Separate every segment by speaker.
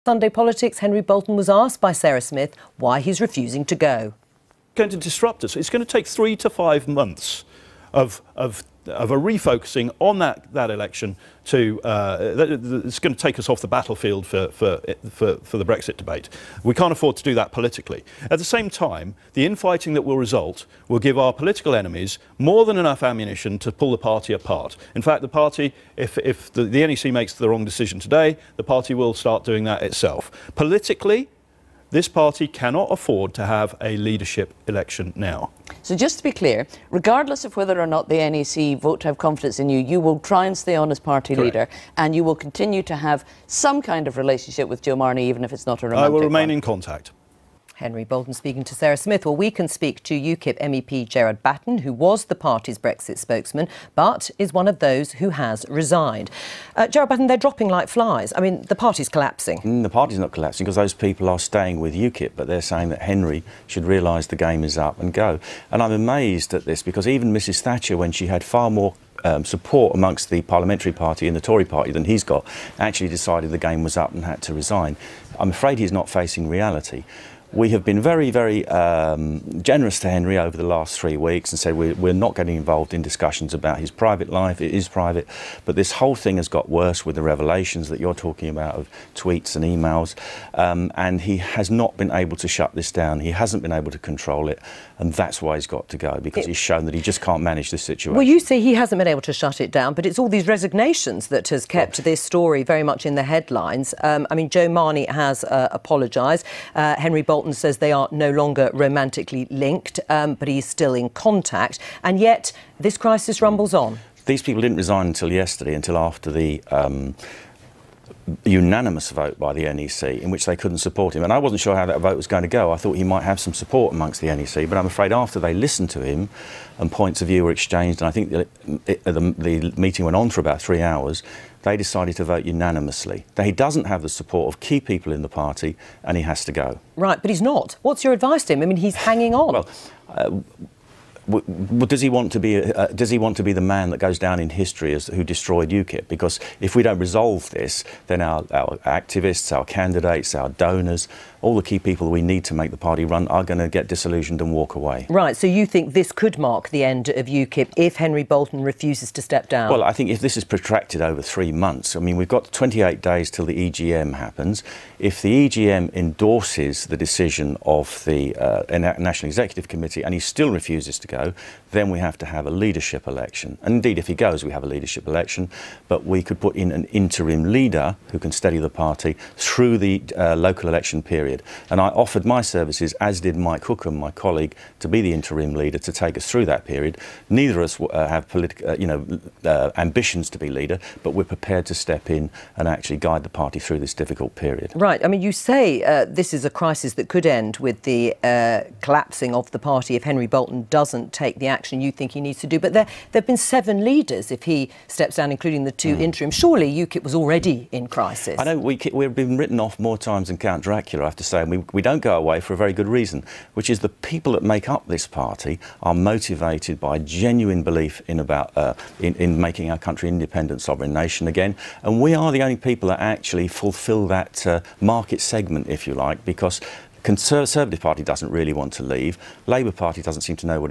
Speaker 1: Sunday Politics, Henry Bolton was asked by Sarah Smith why he's refusing to go.
Speaker 2: Going to disrupt us. It's going to take 3 to 5 months of a refocusing on that election to it's going to take us off the battlefield for the Brexit debate. We can't afford to do that politically. At the same time, the infighting that will result will give our political enemies more than enough ammunition to pull the party apart. In fact, the party, if the NEC makes the wrong decision today, the party will start doing that itself. Politically, this party cannot afford to have a leadership election now.
Speaker 3: So just to be clear, regardless of whether or not the NEC vote to have confidence in you, you will try and stay on as party leader, and you will continue to have some kind of relationship with Joe Marnie, even if it's not a romantic one.
Speaker 2: I will remain in contact.
Speaker 1: Henry Bolton speaking to Sarah Smith. Well, we can speak to UKIP MEP Gerard Batten, who was the party's Brexit spokesman, but is one of those who has resigned. Gerard Batten, they're dropping like flies. I mean, the party's collapsing.
Speaker 4: The party's not collapsing because those people are staying with UKIP, but they're saying that Henry should realise the game is up and go. And I'm amazed at this because even Mrs Thatcher, when she had far more support amongst the parliamentary party and the Tory party than he's got, actually decided the game was up and had to resign. I'm afraid he's not facing reality. We have been very, very generous to Henry over the last 3 weeks and said we're not getting involved in discussions about his private life. It is private, but this whole thing has got worse with the revelations that you're talking about of tweets and emails, and he has not been able to shut this down. He hasn't been able to control it, and that's why he's got to go, because he's shown that he just can't manage this situation.
Speaker 1: Well, you say he hasn't been able to shut it down, but it's all these resignations that has kept this story very much in the headlines. I mean, Joe Marnie has apologised. Henry Bolton says they are no longer romantically linked, but he's still in contact. And yet this crisis rumbles on.
Speaker 4: These people didn't resign until yesterday, until after the unanimous vote by the NEC in which they couldn't support him. And I wasn't sure how that vote was going to go. I thought he might have some support amongst the NEC, but I'm afraid after they listened to him and points of view were exchanged, and I think the meeting went on for about 3 hours, they decided to vote unanimously. That he doesn't have the support of key people in the party and he has to go.
Speaker 1: Right, but he's not. What's your advice to him? I mean, he's hanging on.
Speaker 4: Well, does he want to be the man that goes down in history as who destroyed UKIP? Because if we don't resolve this, then our activists, our candidates, our donors, all the key people we need to make the party run are going to get disillusioned and walk away.
Speaker 1: Right, so you think this could mark the end of UKIP if Henry Bolton refuses to step down?
Speaker 4: Well, I think if this is protracted over 3 months, I mean, we've got 28 days till the EGM happens. If the EGM endorses the decision of the National Executive Committee and he still refuses to go, then we have to have a leadership election. And indeed, if he goes, we have a leadership election, but we could put in an interim leader who can steady the party through the local election period. And I offered my services, as did Mike Hookham, my colleague, to be the interim leader to take us through that period. Neither of us have ambitions to be leader, but we're prepared to step in and actually guide the party through this difficult period.
Speaker 1: Right. I mean, you say this is a crisis that could end with the collapsing of the party if Henry Bolton doesn't take the action you think he needs to do. But there have been 7 leaders if he steps down, including the 2 interim. Surely UKIP was already in crisis.
Speaker 4: I know we've been written off more times than Count Dracula, I have to say, and we don't go away for a very good reason, which is the people that make up this party are motivated by genuine belief in making our country an independent sovereign nation again, and we are the only people that actually fulfil that market segment, if you like, because Conservative Party doesn't really want to leave. Labour Party doesn't seem to know what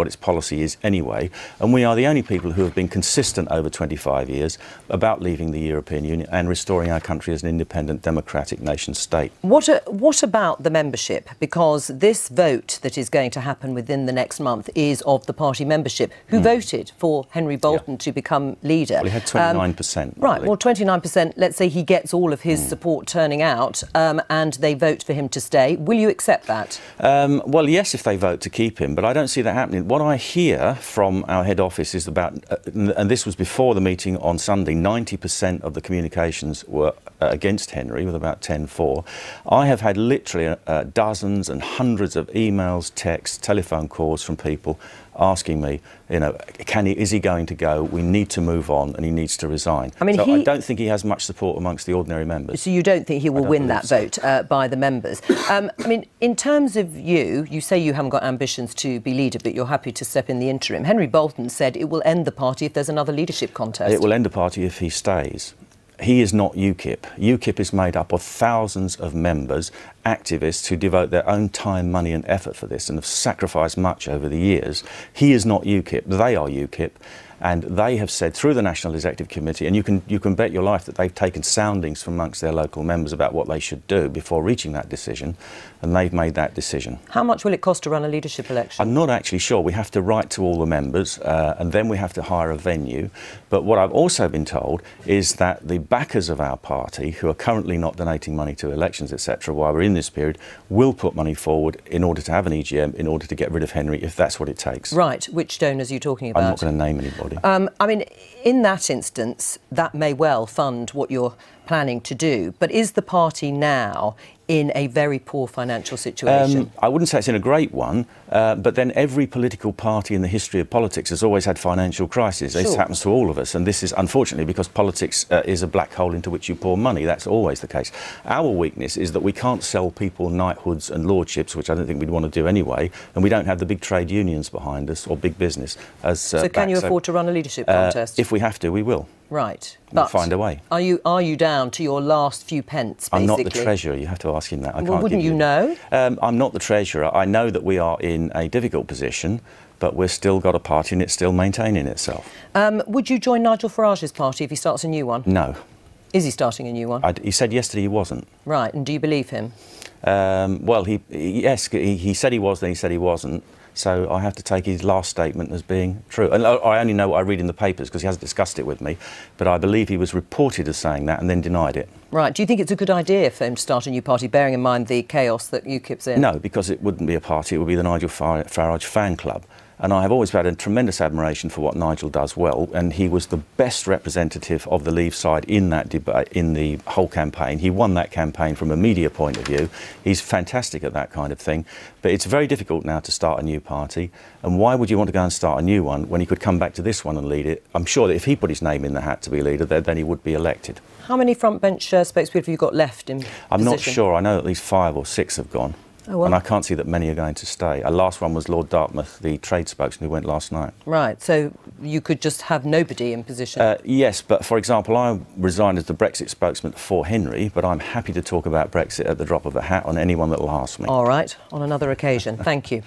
Speaker 4: its policy is anyway. And we are the only people who have been consistent over 25 years about leaving the European Union and restoring our country as an independent democratic nation state.
Speaker 1: What about the membership? Because this vote that is going to happen within the next month is of the party membership. Who voted for Henry Bolton to become leader?
Speaker 4: Well, he had 29%.
Speaker 1: Right, well, 29%, let's say he gets all of his support turning out and they vote for him to stay. Will you accept that?
Speaker 4: Well, yes, if they vote to keep him, but I don't see that happening. What I hear from our head office is about, and this was before the meeting on Sunday, 90% of the communications were against Henry, with about 10 for. I have had literally dozens and hundreds of emails, texts, telephone calls from people asking me, you know, is he going to go? We need to move on, and he needs to resign. I mean, I don't think he has much support amongst the ordinary members.
Speaker 1: So you don't think he will win that vote by the members? I mean, in terms of you say you haven't got ambitions to be leader, but you're happy to step in the interim. Henry Bolton said it will end the party if there's another leadership contest.
Speaker 4: It will end the party if he stays. He is not UKIP. UKIP is made up of thousands of members, activists who devote their own time, money and effort for this and have sacrificed much over the years. He is not UKIP. They are UKIP. And they have said through the National Executive Committee, and you can bet your life that they've taken soundings from amongst their local members about what they should do before reaching that decision, and they've made that decision.
Speaker 1: How much will it cost to run a leadership election?
Speaker 4: I'm not actually sure. We have to write to all the members and then we have to hire a venue. But what I've also been told is that the backers of our party, who are currently not donating money to elections, etc., while we're in this period, will put money forward in order to have an EGM, in order to get rid of Henry, if that's what it takes.
Speaker 1: Right. Which donors are you talking about?
Speaker 4: I'm not going to name anybody.
Speaker 1: I mean, in that instance, that may well fund what you're planning to do. But is the party now in a very poor financial situation?
Speaker 4: I wouldn't say it's in a great one, but then every political party in the history of politics has always had financial crises.
Speaker 1: Sure.
Speaker 4: This happens to all of us, and this is unfortunately because politics is a black hole into which you pour money. That's always the case. Our weakness is that we can't sell people knighthoods and lordships, which I don't think we'd want to do anyway, and we don't have the big trade unions behind us or big business.
Speaker 1: So can you afford to run a leadership contest?
Speaker 4: If we have to, we will.
Speaker 1: Right.
Speaker 4: We'll find a way.
Speaker 1: Are you down to your last few pence, basically?
Speaker 4: I'm not the treasurer. You have to ask him that.
Speaker 1: Well, wouldn't you know?
Speaker 4: I'm not the treasurer. I know that we are in a difficult position, but we've still got a party and it's still maintaining itself.
Speaker 1: Would you join Nigel Farage's party if he starts a new one?
Speaker 4: No.
Speaker 1: Is he starting a new one?
Speaker 4: He said yesterday he wasn't.
Speaker 1: Right. And do you believe him?
Speaker 4: Well, yes, he said he was, then he said he wasn't. So I have to take his last statement as being true. And I only know what I read in the papers because he hasn't discussed it with me. But I believe he was reported as saying that and then denied it. Right.
Speaker 1: Do you think it's a good idea for him to start a new party, bearing in mind the chaos that UKIP's in?
Speaker 4: No, because it wouldn't be a party. It would be the Nigel Farage fan club. And I have always had a tremendous admiration for what Nigel does well, and he was the best representative of the Leave side in that debate, in the whole campaign. He won that campaign from a media point of view. He's fantastic at that kind of thing. But it's very difficult now to start a new party. And why would you want to go and start a new one when he could come back to this one and lead it? I'm sure that if he put his name in the hat to be leader, then he would be elected.
Speaker 1: How many front bench spokespeople have you got left in
Speaker 4: I'm not sure. I know at least 5 or 6 have gone.
Speaker 1: Oh, well.
Speaker 4: And I can't see that many are going to stay. Our last one was Lord Dartmouth, the trade spokesman who went last night.
Speaker 1: Right, so you could just have nobody in position?
Speaker 4: Yes, but for example, I resigned as the Brexit spokesman for Henry, but I'm happy to talk about Brexit at the drop of a hat on anyone that will ask me.
Speaker 1: All right, on another occasion. Thank you.